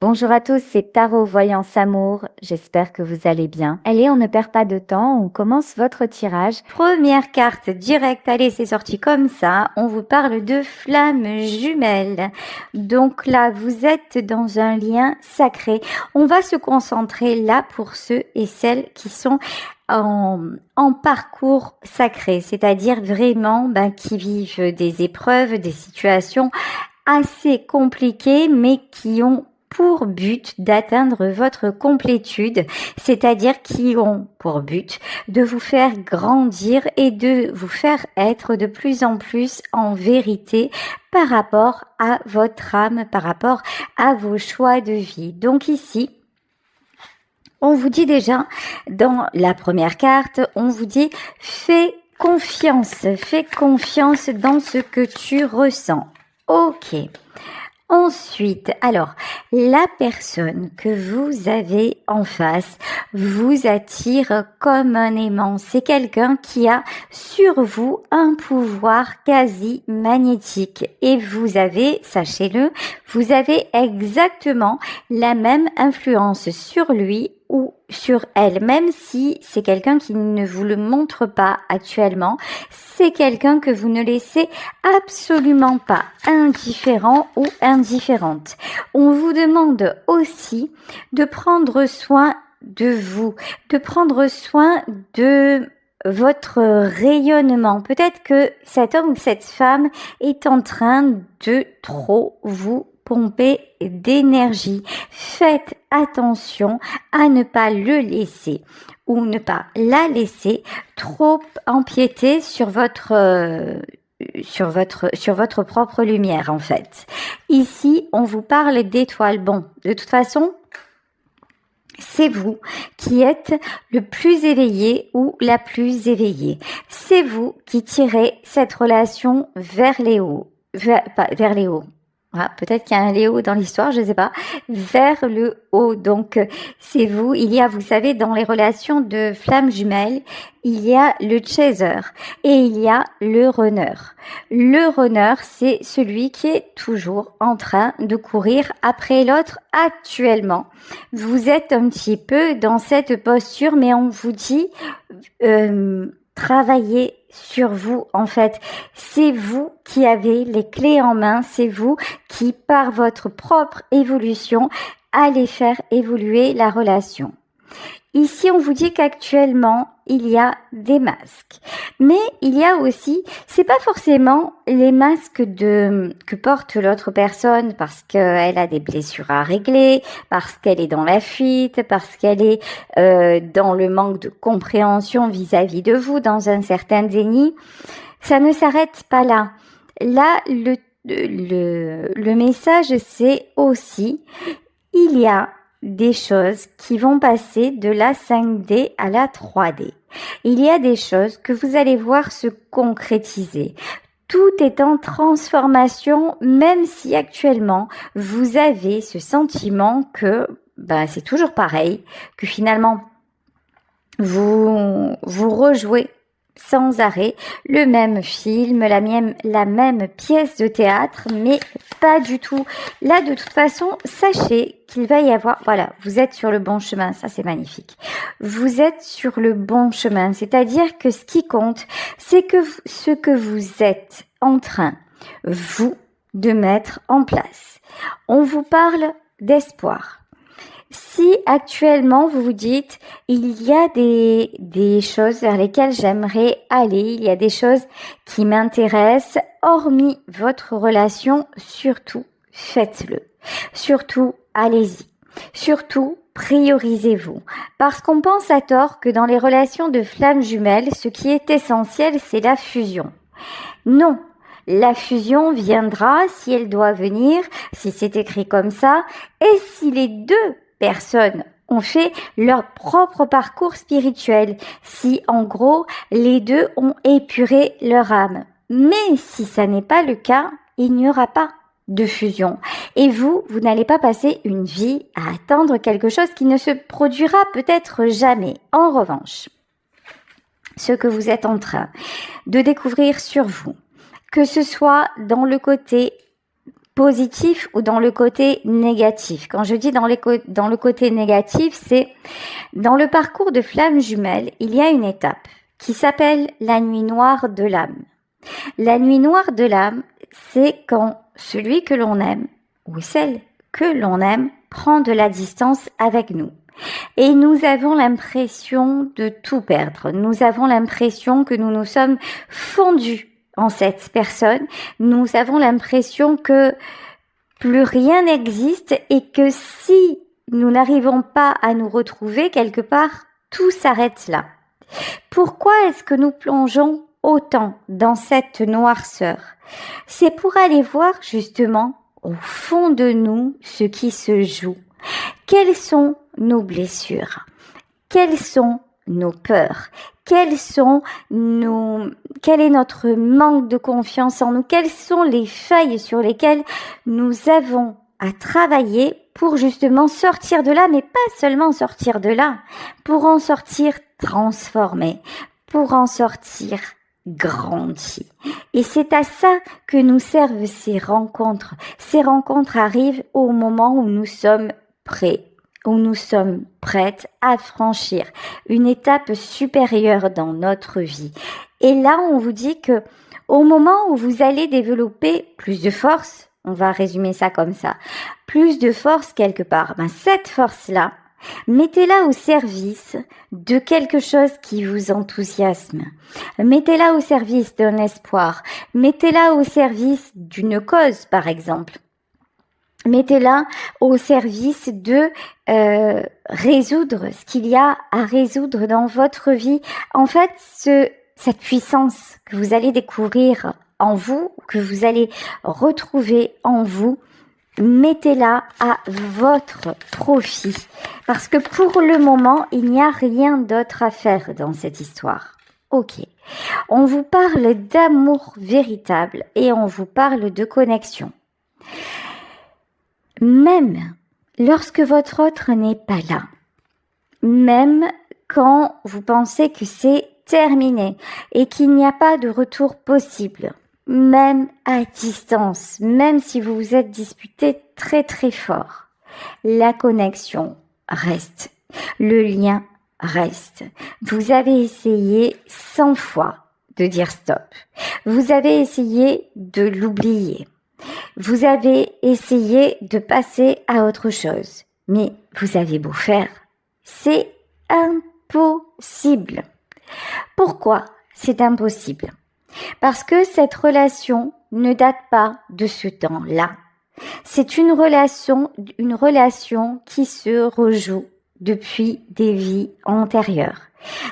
Bonjour à tous, c'est Tarot Voyance Amour. J'espère que vous allez bien. Allez, on ne perd pas de temps, on commence votre tirage. Première carte directe, allez, c'est sorti comme ça. On vous parle de flammes jumelles. Donc là, vous êtes dans un lien sacré. On va se concentrer là pour ceux et celles qui sont en parcours sacré, c'est-à-dire vraiment qui vivent des épreuves, des situations assez compliquées, mais qui ont pour but d'atteindre votre complétude, c'est-à-dire qui ont pour but de vous faire grandir et de vous faire être de plus en plus en vérité par rapport à votre âme, par rapport à vos choix de vie. Donc ici, on vous dit déjà, dans la première carte, on vous dit fais confiance dans ce que tu ressens. Ok. Ensuite, alors, la personne que vous avez en face vous attire comme un aimant. C'est quelqu'un qui a sur vous un pouvoir quasi magnétique. Et vous avez, sachez-le, vous avez exactement la même influence sur lui ou sur elle, même si c'est quelqu'un qui ne vous le montre pas actuellement, c'est quelqu'un que vous ne laissez absolument pas indifférent ou indifférente. On vous demande aussi de prendre soin de vous, de prendre soin de votre rayonnement. Peut-être que cet homme ou cette femme est en train de trop vous pomper d'énergie. Faites attention à ne pas le laisser ou ne pas la laisser trop empiéter sur votre propre lumière en fait. Ici, on vous parle d'étoiles. Bon, de toute façon, c'est vous qui êtes le plus éveillé ou la plus éveillée. C'est vous qui tirez cette relation vers les hauts, vers les hauts. Ah, peut-être qu'il y a un Léo dans l'histoire, je ne sais pas, vers le haut. Donc, c'est vous. Il y a, vous savez, dans les relations de flammes jumelles, il y a le chaser et il y a le runner. Le runner, c'est celui qui est toujours en train de courir après l'autre actuellement. Vous êtes un petit peu dans cette posture, mais on vous dit travaillez sur vous en fait. C'est vous qui avez les clés en main, c'est vous qui par votre propre évolution allez faire évoluer la relation. Ici, on vous dit qu'actuellement, il y a des masques. Mais il y a aussi, c'est pas forcément les masques que porte l'autre personne parce qu'elle a des blessures à régler, parce qu'elle est dans la fuite, parce qu'elle est dans le manque de compréhension vis-à-vis de vous, dans un certain déni. Ça ne s'arrête pas là. Là, le message, c'est aussi, il y a des choses qui vont passer de la 5D à la 3D. Il y a des choses que vous allez voir se concrétiser. Tout est en transformation, même si actuellement vous avez ce sentiment que c'est toujours pareil, que finalement vous rejouez sans arrêt le même film, la même pièce de théâtre, mais pas du tout. Là, de toute façon, sachez qu'il va y avoir, voilà, vous êtes sur le bon chemin, ça c'est magnifique. Vous êtes sur le bon chemin, c'est-à-dire que ce qui compte, c'est que ce que vous êtes en train, vous, de mettre en place. On vous parle d'espoir. Si actuellement vous vous dites il y a des choses vers lesquelles j'aimerais aller, il y a des choses qui m'intéressent, hormis votre relation, surtout faites-le. Surtout allez-y. Surtout priorisez-vous. Parce qu'on pense à tort que dans les relations de flammes jumelles, ce qui est essentiel, c'est la fusion. Non. La fusion viendra si elle doit venir, si c'est écrit comme ça, et si les deux personnes ont fait leur propre parcours spirituel, si en gros les deux ont épuré leur âme. Mais si ça n'est pas le cas, il n'y aura pas de fusion. Et vous n'allez pas passer une vie à attendre quelque chose qui ne se produira peut-être jamais. En revanche, ce que vous êtes en train de découvrir sur vous, que ce soit dans le côté positif ou dans le côté négatif. Quand je dis dans le côté négatif, c'est dans le parcours de flamme jumelle, il y a une étape qui s'appelle la nuit noire de l'âme. La nuit noire de l'âme, c'est quand celui que l'on aime ou celle que l'on aime prend de la distance avec nous. Et nous avons l'impression de tout perdre. Nous avons l'impression que nous nous sommes fondus en cette personne. Nous avons l'impression que plus rien n'existe et que si nous n'arrivons pas à nous retrouver quelque part, tout s'arrête là. Pourquoi est-ce que nous plongeons autant dans cette noirceur? C'est pour aller voir justement au fond de nous ce qui se joue. Quelles sont nos blessures? Quelles sont nos peurs? Quel est notre manque de confiance en nous? Quelles sont les failles sur lesquelles nous avons à travailler pour justement sortir de là, mais pas seulement sortir de là, pour en sortir transformé, pour en sortir grandi. Et c'est à ça que nous servent ces rencontres. Ces rencontres arrivent au moment où nous sommes prêts, où nous sommes prêtes à franchir une étape supérieure dans notre vie. Et là, on vous dit que au moment où vous allez développer plus de force, on va résumer ça comme ça, plus de force quelque part, cette force-là, mettez-la au service de quelque chose qui vous enthousiasme. Mettez-la au service d'un espoir. Mettez-la au service d'une cause, par exemple. Mettez-la au service de résoudre ce qu'il y a à résoudre dans votre vie. En fait, cette puissance que vous allez découvrir en vous, que vous allez retrouver en vous, mettez-la à votre profit. Parce que pour le moment, il n'y a rien d'autre à faire dans cette histoire. Ok. On vous parle d'amour véritable et on vous parle de connexion. Même lorsque votre autre n'est pas là, même quand vous pensez que c'est terminé et qu'il n'y a pas de retour possible, même à distance, même si vous vous êtes disputé très très fort, la connexion reste, le lien reste. Vous avez essayé 100 fois de dire stop. Vous avez essayé de l'oublier. Vous avez essayé de passer à autre chose. Mais vous avez beau faire, c'est impossible. Pourquoi c'est impossible? Parce que cette relation ne date pas de ce temps-là. C'est une relation qui se rejoue depuis des vies antérieures.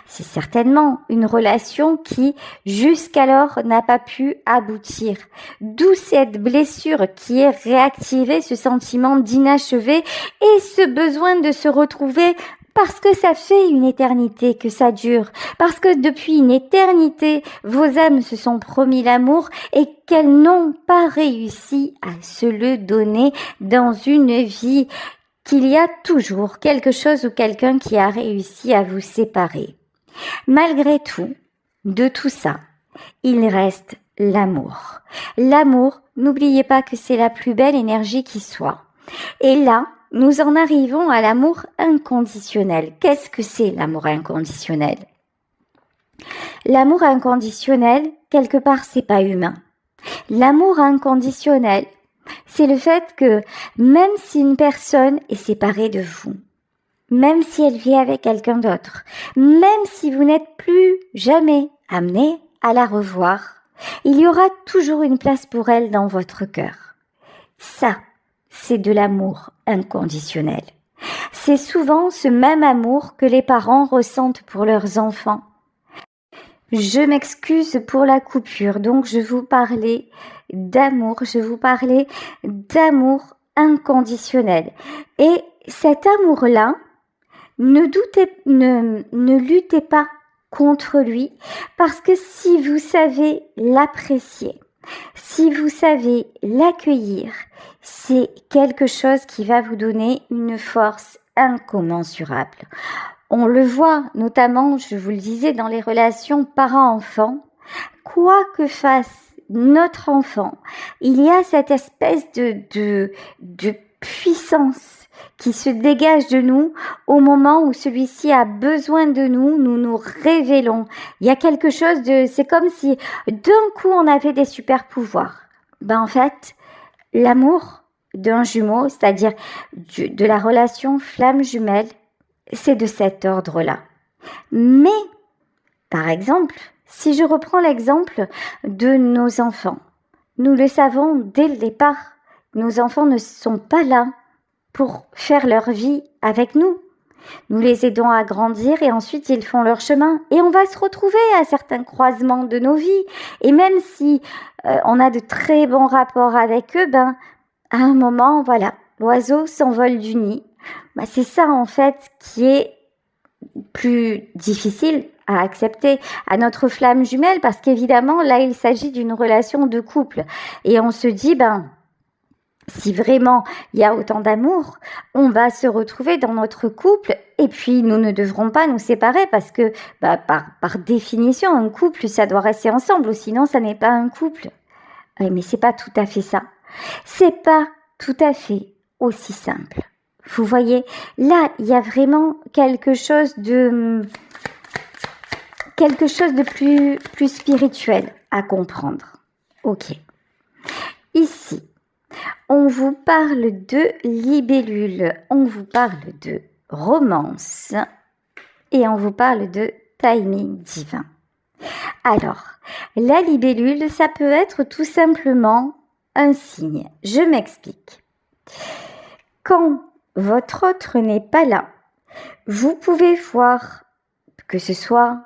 C'est certainement une relation qui, jusqu'alors, n'a pas pu aboutir. D'où cette blessure qui est réactivée, ce sentiment d'inachevé et ce besoin de se retrouver parce que ça fait une éternité que ça dure, parce que depuis une éternité, vos âmes se sont promis l'amour et qu'elles n'ont pas réussi à se le donner dans une vie, qu'il y a toujours quelque chose ou quelqu'un qui a réussi à vous séparer. Malgré tout, de tout ça, il reste l'amour. L'amour, n'oubliez pas que c'est la plus belle énergie qui soit. Et là, nous en arrivons à l'amour inconditionnel. Qu'est-ce que c'est l'amour inconditionnel? L'amour inconditionnel, quelque part, c'est pas humain. L'amour inconditionnel, c'est le fait que même si une personne est séparée de vous, même si elle vit avec quelqu'un d'autre, même si vous n'êtes plus jamais amené à la revoir, il y aura toujours une place pour elle dans votre cœur. Ça, c'est de l'amour inconditionnel. C'est souvent ce même amour que les parents ressentent pour leurs enfants. Je m'excuse pour la coupure, donc je vous parlais d'amour inconditionnel. Et cet amour-là, ne luttez pas contre lui, parce que si vous savez l'apprécier, si vous savez l'accueillir, c'est quelque chose qui va vous donner une force incommensurable. On le voit notamment, je vous le disais, dans les relations parents-enfants. Quoi que fassent notre enfant, il y a cette espèce de puissance qui se dégage de nous au moment où celui-ci a besoin de nous, nous nous révélons. Il y a quelque chose c'est comme si d'un coup on avait des super pouvoirs. En fait, l'amour d'un jumeau, c'est-à-dire de la relation flamme jumelle, c'est de cet ordre-là. Mais, par exemple, si je reprends l'exemple de nos enfants, nous le savons dès le départ, nos enfants ne sont pas là pour faire leur vie avec nous. Nous les aidons à grandir et ensuite ils font leur chemin. Et on va se retrouver à certains croisements de nos vies. Et même si on a de très bons rapports avec eux, à un moment, voilà, l'oiseau s'envole du nid. C'est ça en fait qui est plus difficile à accepter à notre flamme jumelle, parce qu'évidemment là il s'agit d'une relation de couple. Et on se dit, si vraiment il y a autant d'amour, on va se retrouver dans notre couple et puis nous ne devrons pas nous séparer parce que par définition, un couple, ça doit rester ensemble ou sinon ça n'est pas un couple. Mais c'est pas tout à fait ça. C'est pas tout à fait aussi simple. Vous voyez, là, il y a vraiment quelque chose de plus spirituel à comprendre. Ok. Ici, on vous parle de libellule, on vous parle de romance et on vous parle de timing divin. Alors, la libellule, ça peut être tout simplement un signe. Je m'explique. Quand votre autre n'est pas là, vous pouvez voir que ce soit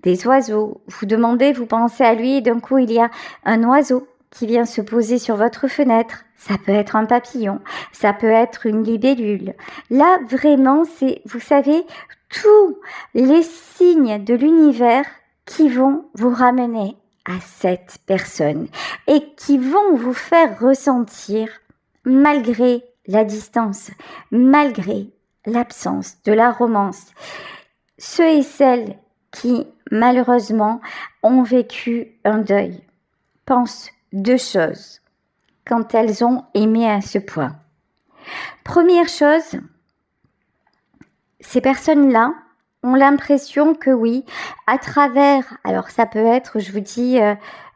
des oiseaux. Vous demandez, vous pensez à lui et d'un coup il y a un oiseau qui vient se poser sur votre fenêtre. Ça peut être un papillon, ça peut être une libellule. Là, vraiment, c'est, vous savez, tous les signes de l'univers qui vont vous ramener à cette personne et qui vont vous faire ressentir, malgré la distance, malgré l'absence de la romance, ceux et celles qui, malheureusement, ont vécu un deuil, pensent deux choses quand elles ont aimé à ce point. Première chose, ces personnes-là ont l'impression que oui, à travers, alors ça peut être, je vous dis,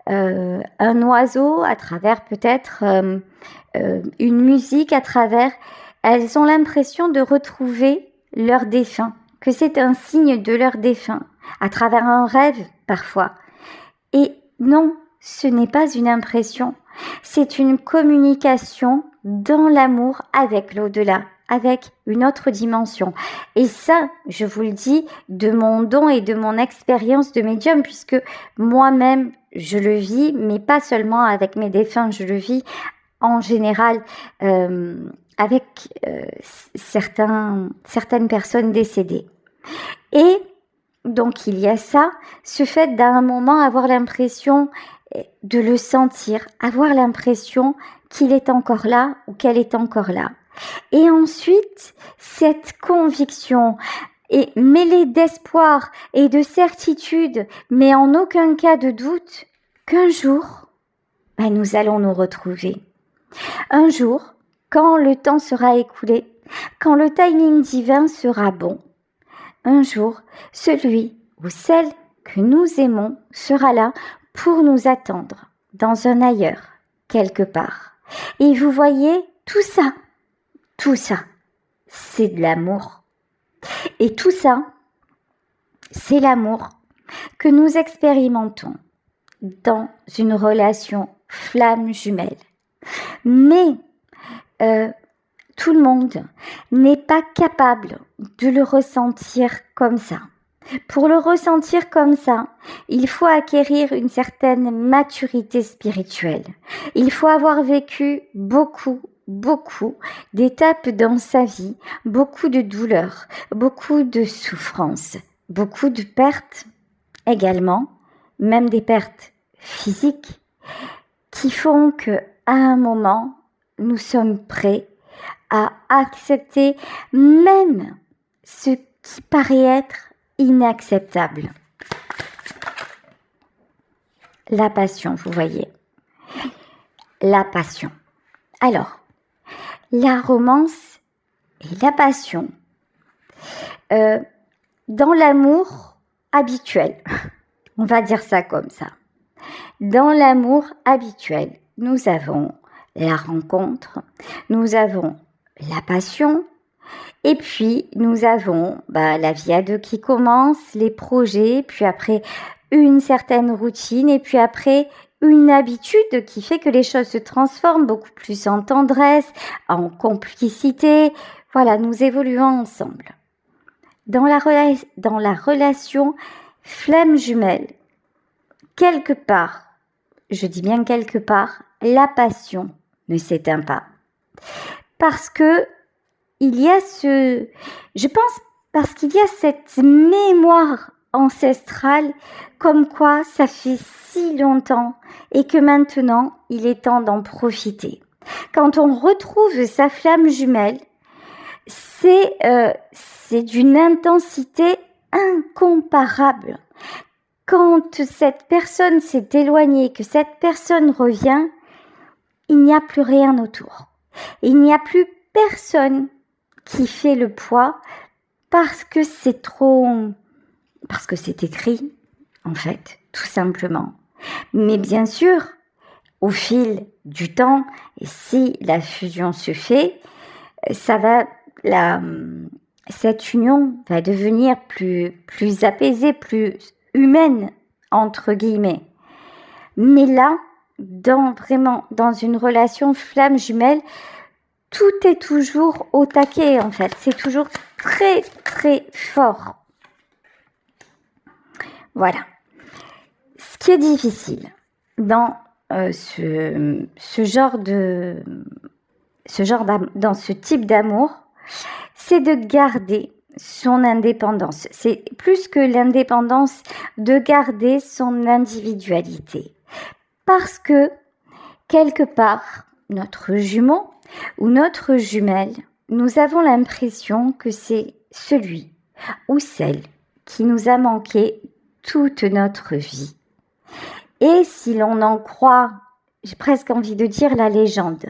un oiseau, à travers peut-être une musique, à travers, elles ont l'impression de retrouver leur défunt, que c'est un signe de leur défunt, à travers un rêve parfois. Et non, ce n'est pas une impression, c'est une communication dans l'amour avec l'au-delà, avec une autre dimension. Et ça, je vous le dis, de mon don et de mon expérience de médium, puisque moi-même, je le vis, mais pas seulement avec mes défunts, je le vis en général avec certaines personnes décédées. Et donc il y a ça, ce fait d'à un moment avoir l'impression de le sentir, avoir l'impression qu'il est encore là ou qu'elle est encore là. Et ensuite, cette conviction est mêlée d'espoir et de certitude, mais en aucun cas de doute, qu'un jour, nous allons nous retrouver. Un jour, quand le temps sera écoulé, quand le timing divin sera bon, un jour, celui ou celle que nous aimons sera là pour nous attendre dans un ailleurs, quelque part. Et vous voyez, tout ça, c'est de l'amour. Et tout ça, c'est l'amour que nous expérimentons dans une relation flamme jumelle. Mais tout le monde n'est pas capable de le ressentir comme ça. Pour le ressentir comme ça, il faut acquérir une certaine maturité spirituelle. Il faut avoir vécu beaucoup d'étapes dans sa vie, beaucoup de douleurs, beaucoup de souffrances, beaucoup de pertes également, même des pertes physiques, qui font que à un moment, nous sommes prêts à accepter même ce qui paraît être inacceptable. la passion, vous voyez. La passion. Alors, la romance et la passion. Dans l'amour habituel, on va dire ça comme ça. Dans l'amour habituel, nous avons la rencontre, nous avons la passion, et puis nous avons la vie à deux qui commence, les projets, puis après une certaine routine, et puis après une habitude qui fait que les choses se transforment beaucoup plus en tendresse, en complicité. Voilà, nous évoluons ensemble. Dans la relation flamme jumelle, quelque part, je dis bien quelque part, la passion ne s'éteint pas. Parce que parce qu'il y a cette mémoire ancestrale comme quoi ça fait si longtemps et que maintenant il est temps d'en profiter. Quand on retrouve sa flamme jumelle, c'est d'une intensité incomparable. Quand cette personne s'est éloignée, que cette personne revient, il n'y a plus rien autour. Il n'y a plus personne qui fait le poids parce que c'est écrit, en fait, tout simplement. Mais bien sûr, au fil du temps, et si la fusion se fait, cette union va devenir plus apaisée, plus humaine, entre guillemets. Mais là, dans une relation flamme jumelle, tout est toujours au taquet, en fait. C'est toujours très, très fort. Voilà. Ce qui est difficile dans dans ce type d'amour, c'est de garder son indépendance. C'est plus que l'indépendance, de garder son individualité. Parce que, quelque part, notre jumeau ou notre jumelle, nous avons l'impression que c'est celui ou celle qui nous a manqué toute notre vie. Et si l'on en croit, j'ai presque envie de dire la légende,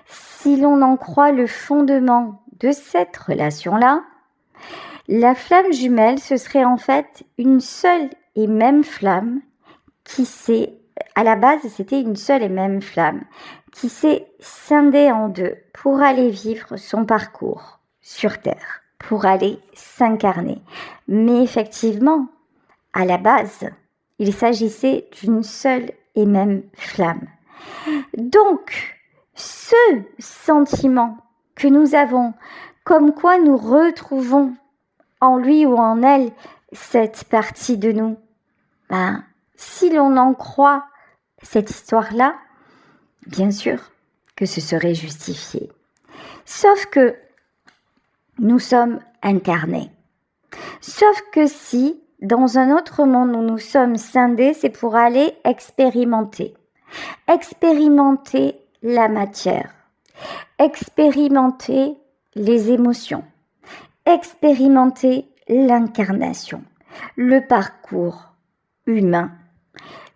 si l'on en croit le fondement de cette relation-là, la flamme jumelle, ce serait en fait une seule et même flamme à la base, c'était une seule et même flamme qui s'est scindée en deux pour aller vivre son parcours sur Terre, pour aller s'incarner. Mais effectivement, à la base, il s'agissait d'une seule et même flamme. Donc, ce sentiment que nous avons, comme quoi nous retrouvons en lui ou en elle cette partie de nous, si l'on en croit cette histoire-là, bien sûr que ce serait justifié. Sauf que nous sommes incarnés. Sauf que si, dans un autre monde où nous sommes scindés, c'est pour aller expérimenter. Expérimenter la matière. Expérimenter les émotions. Expérimenter l'incarnation. Le parcours humain.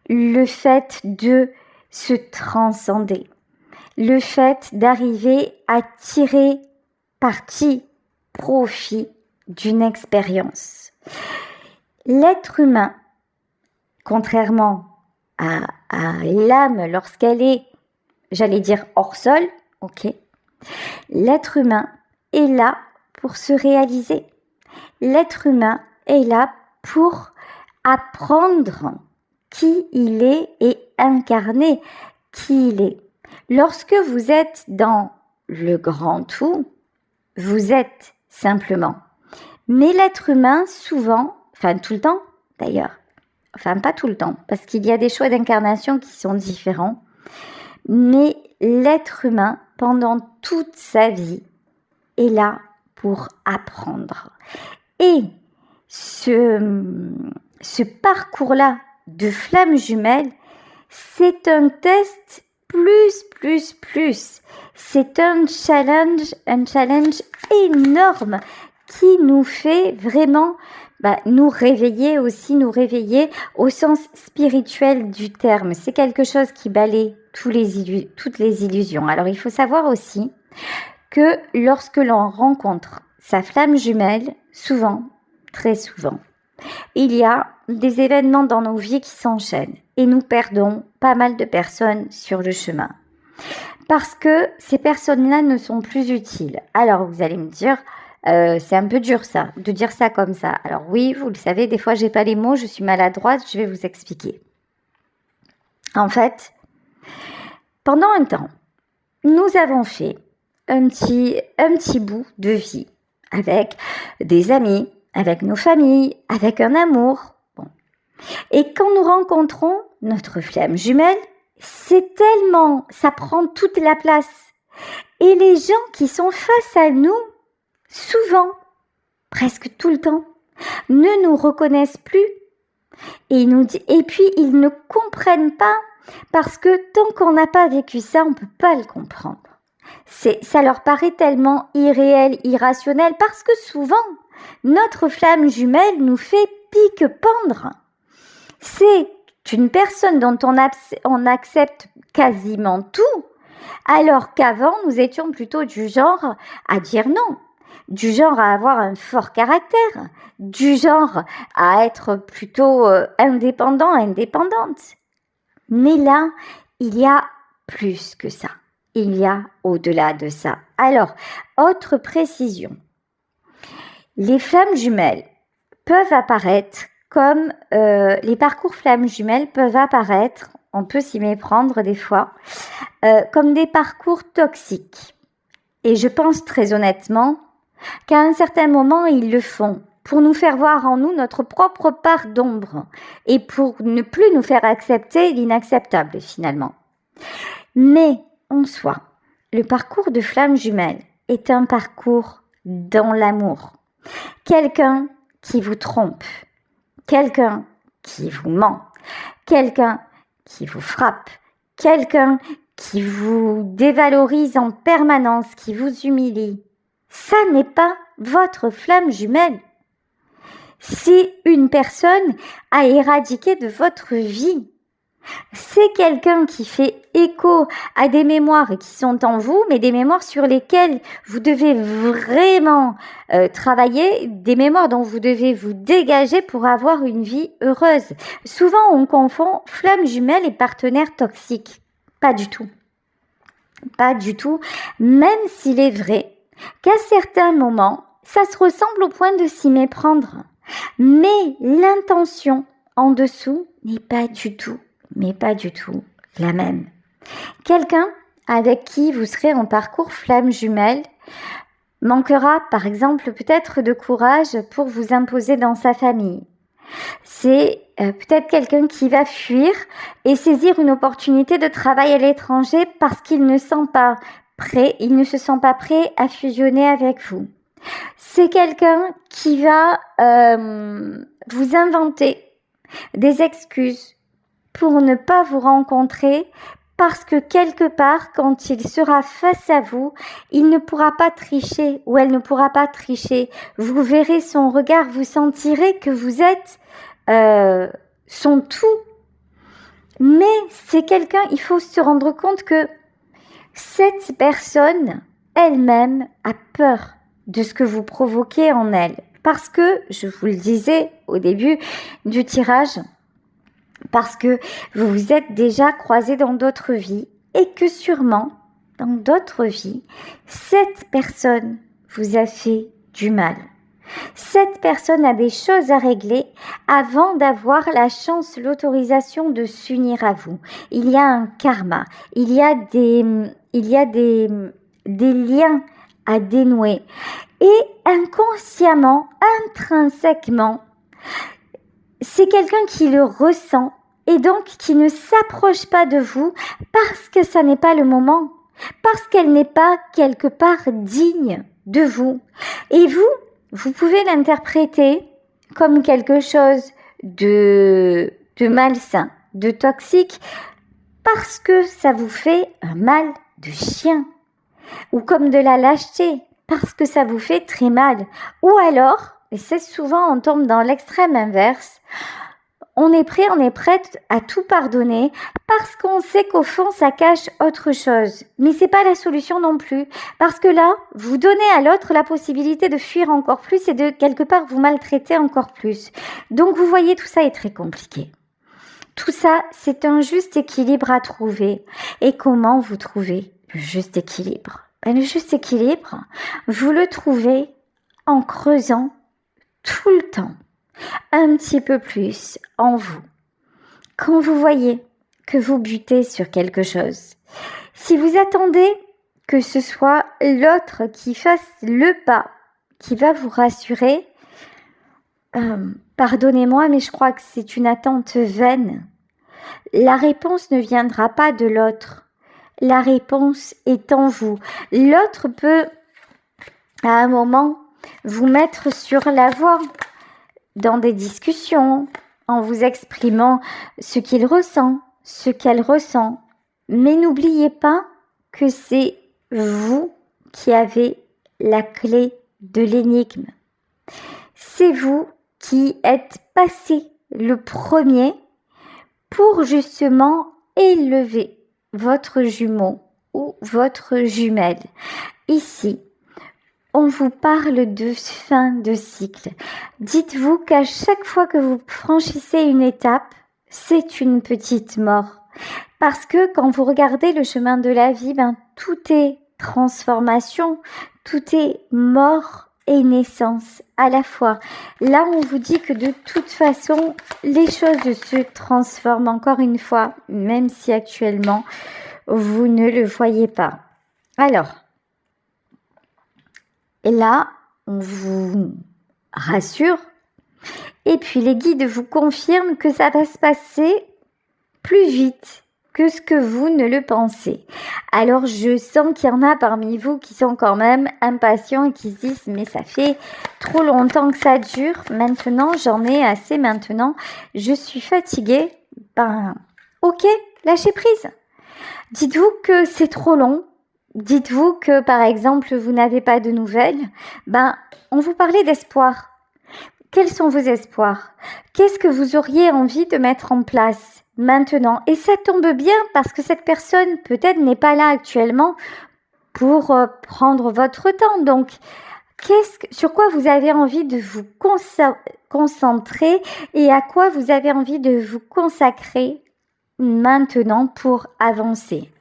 Le fait de se transcender. Le fait d'arriver à tirer parti, profit d'une expérience. L'être humain, contrairement à l'âme lorsqu'elle est, j'allais dire hors sol, l'être humain est là pour se réaliser. L'être humain est là pour apprendre qui il est et incarner qui il est. Lorsque vous êtes dans le grand tout, vous êtes simplement. Mais l'être humain, souvent, tout le temps d'ailleurs, pas tout le temps, parce qu'il y a des choix d'incarnation qui sont différents, mais l'être humain, pendant toute sa vie, est là pour apprendre. Et ce parcours-là de flamme jumelle, c'est un test plus. C'est un challenge énorme qui nous fait vraiment nous réveiller au sens spirituel du terme. C'est quelque chose qui balaie toutes les illusions. Alors il faut savoir aussi que lorsque l'on rencontre sa flamme jumelle, souvent, très souvent, il y a des événements dans nos vies qui s'enchaînent et nous perdons pas mal de personnes sur le chemin. Parce que ces personnes-là ne sont plus utiles. Alors vous allez me dire, c'est un peu dur ça, de dire ça comme ça. Alors oui, vous le savez, des fois j'ai pas les mots, je suis maladroite, je vais vous expliquer. En fait, pendant un temps, nous avons fait un petit bout de vie avec des amis, avec nos familles, avec un amour. Bon. Et quand nous rencontrons notre flamme jumelle, ça prend toute la place. Et les gens qui sont face à nous, souvent, presque tout le temps, ne nous reconnaissent plus. Et puis, ils ne comprennent pas, parce que tant qu'on n'a pas vécu ça, on ne peut pas le comprendre. Ça leur paraît tellement irréel, irrationnel, parce que souvent, notre flamme jumelle nous fait pique-pendre. C'est une personne dont on accepte quasiment tout, alors qu'avant, nous étions plutôt du genre à dire non, du genre à avoir un fort caractère, du genre à être plutôt indépendante. Mais là, il y a plus que ça. Il y a au-delà de ça. Alors, autre précision. Les flammes jumelles peuvent apparaître comme les parcours flammes jumelles peuvent apparaître, on peut s'y méprendre des fois, comme des parcours toxiques. Et je pense très honnêtement qu'à un certain moment, ils le font pour nous faire voir en nous notre propre part d'ombre et pour ne plus nous faire accepter l'inacceptable finalement. Mais en soi, le parcours de flamme jumelle est un parcours dans l'amour. Quelqu'un qui vous trompe, quelqu'un qui vous ment, quelqu'un qui vous frappe, quelqu'un qui vous dévalorise en permanence, qui vous humilie, ça n'est pas votre flamme jumelle. C'est une personne à éradiquer de votre vie. C'est quelqu'un qui fait écho à des mémoires qui sont en vous, mais des mémoires sur lesquelles vous devez vraiment travailler, des mémoires dont vous devez vous dégager pour avoir une vie heureuse. Souvent, on confond flamme jumelle et partenaire toxique. Pas du tout. Pas du tout, même s'il est vrai qu'à certains moments, ça se ressemble au point de s'y méprendre. Mais l'intention en dessous n'est pas du tout la même. Quelqu'un avec qui vous serez en parcours flamme jumelle manquera par exemple peut-être de courage pour vous imposer dans sa famille. C'est peut-être quelqu'un qui va fuir et saisir une opportunité de travail à l'étranger parce qu'il ne se sent pas prêt à fusionner avec vous. C'est quelqu'un qui va vous inventer des excuses pour ne pas vous rencontrer parce que quelque part, quand il sera face à vous, il ne pourra pas tricher ou elle ne pourra pas tricher. Vous verrez son regard, vous sentirez que vous êtes son tout. Mais c'est quelqu'un, il faut se rendre compte que cette personne elle-même a peur de ce que vous provoquez en elle. Parce que, je vous le disais au début du tirage, parce que vous vous êtes déjà croisés dans d'autres vies et que sûrement, dans d'autres vies, cette personne vous a fait du mal. Cette personne a des choses à régler avant d'avoir la chance, l'autorisation de s'unir à vous. Il y a un karma, il y a des liens à dénouer. Et inconsciemment, intrinsèquement, c'est quelqu'un qui le ressent et donc qui ne s'approche pas de vous parce que ça n'est pas le moment, parce qu'elle n'est pas quelque part digne de vous. Et vous pouvez l'interpréter comme quelque chose de malsain, de toxique, parce que ça vous fait un mal de chien, ou comme de la lâcheté, parce que ça vous fait très mal. Ou alors, et c'est souvent on tombe dans l'extrême inverse, on est prête à tout pardonner parce qu'on sait qu'au fond, ça cache autre chose. Mais c'est pas la solution non plus. Parce que là, vous donnez à l'autre la possibilité de fuir encore plus et de quelque part vous maltraiter encore plus. Donc vous voyez, tout ça est très compliqué. Tout ça, c'est un juste équilibre à trouver. Et comment vous trouvez le juste équilibre? Le juste équilibre, vous le trouvez en creusant tout le temps un petit peu plus en vous. Quand vous voyez que vous butez sur quelque chose, si vous attendez que ce soit l'autre qui fasse le pas, qui va vous rassurer, pardonnez-moi, mais je crois que c'est une attente vaine. La réponse ne viendra pas de l'autre. La réponse est en vous. L'autre peut, à un moment, vous mettre sur la voie dans des discussions, en vous exprimant ce qu'il ressent, ce qu'elle ressent. Mais n'oubliez pas que c'est vous qui avez la clé de l'énigme. C'est vous qui êtes passé le premier pour justement élever votre jumeau ou votre jumelle. Ici, on vous parle de fin de cycle. Dites-vous qu'à chaque fois que vous franchissez une étape, c'est une petite mort. Parce que quand vous regardez le chemin de la vie, tout est transformation, tout est mort et naissance à la fois. Là, on vous dit que de toute façon, les choses se transforment encore une fois, même si actuellement, vous ne le voyez pas. Alors, et là, on vous rassure. Et puis, les guides vous confirment que ça va se passer plus vite que ce que vous ne le pensez. Alors, je sens qu'il y en a parmi vous qui sont quand même impatients et qui se disent « mais ça fait trop longtemps que ça dure. Maintenant, j'en ai assez. Maintenant, je suis fatiguée. » Ok, lâchez prise. Dites-vous que c'est trop long. Dites-vous que, par exemple, vous n'avez pas de nouvelles. On vous parlait d'espoir. Quels sont vos espoirs? Qu'est-ce que vous auriez envie de mettre en place maintenant? Et ça tombe bien parce que cette personne peut-être n'est pas là actuellement pour prendre votre temps. Donc, sur quoi vous avez envie de vous concentrer et à quoi vous avez envie de vous consacrer maintenant pour avancer?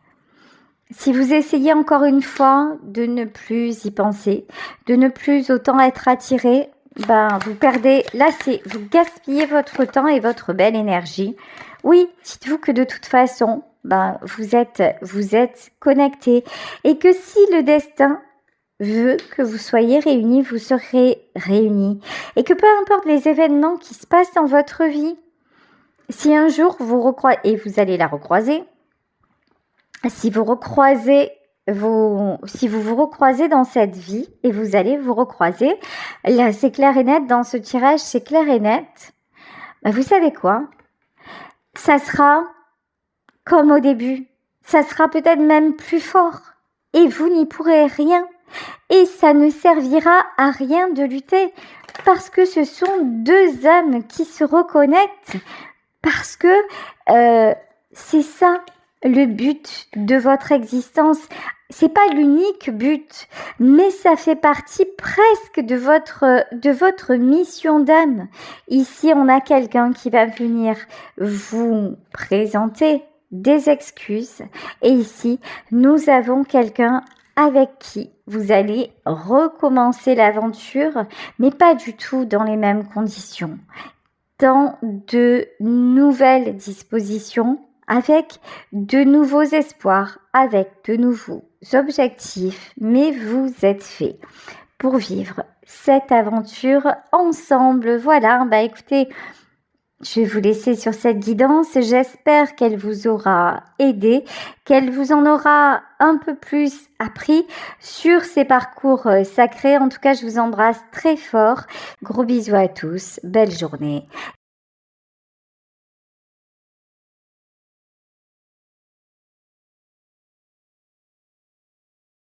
Si vous essayez encore une fois de ne plus y penser, de ne plus autant être attiré, vous perdez, là vous gaspillez votre temps et votre belle énergie. Oui, dites-vous que de toute façon, vous êtes connecté et que si le destin veut que vous soyez réunis, vous serez réunis. Et que peu importe les événements qui se passent dans votre vie, si un jour vous recroisez, et vous allez la recroiser, si vous vous recroisez dans cette vie, et vous allez vous recroiser, là c'est clair et net, dans ce tirage c'est clair et net, vous savez quoi? Ça sera comme au début, ça sera peut-être même plus fort, et vous n'y pourrez rien, et ça ne servira à rien de lutter, parce que ce sont deux âmes qui se reconnectent, parce que c'est ça le but de votre existence. C'est pas l'unique but, mais ça fait partie presque de votre mission d'âme. Ici, on a quelqu'un qui va venir vous présenter des excuses. Et ici, nous avons quelqu'un avec qui vous allez recommencer l'aventure, mais pas du tout dans les mêmes conditions. Dans de nouvelles dispositions, avec de nouveaux espoirs, avec de nouveaux objectifs, mais vous êtes fait pour vivre cette aventure ensemble. Voilà, écoutez, je vais vous laisser sur cette guidance. J'espère qu'elle vous aura aidé, qu'elle vous en aura un peu plus appris sur ces parcours sacrés. En tout cas, je vous embrasse très fort. Gros bisous à tous. Belle journée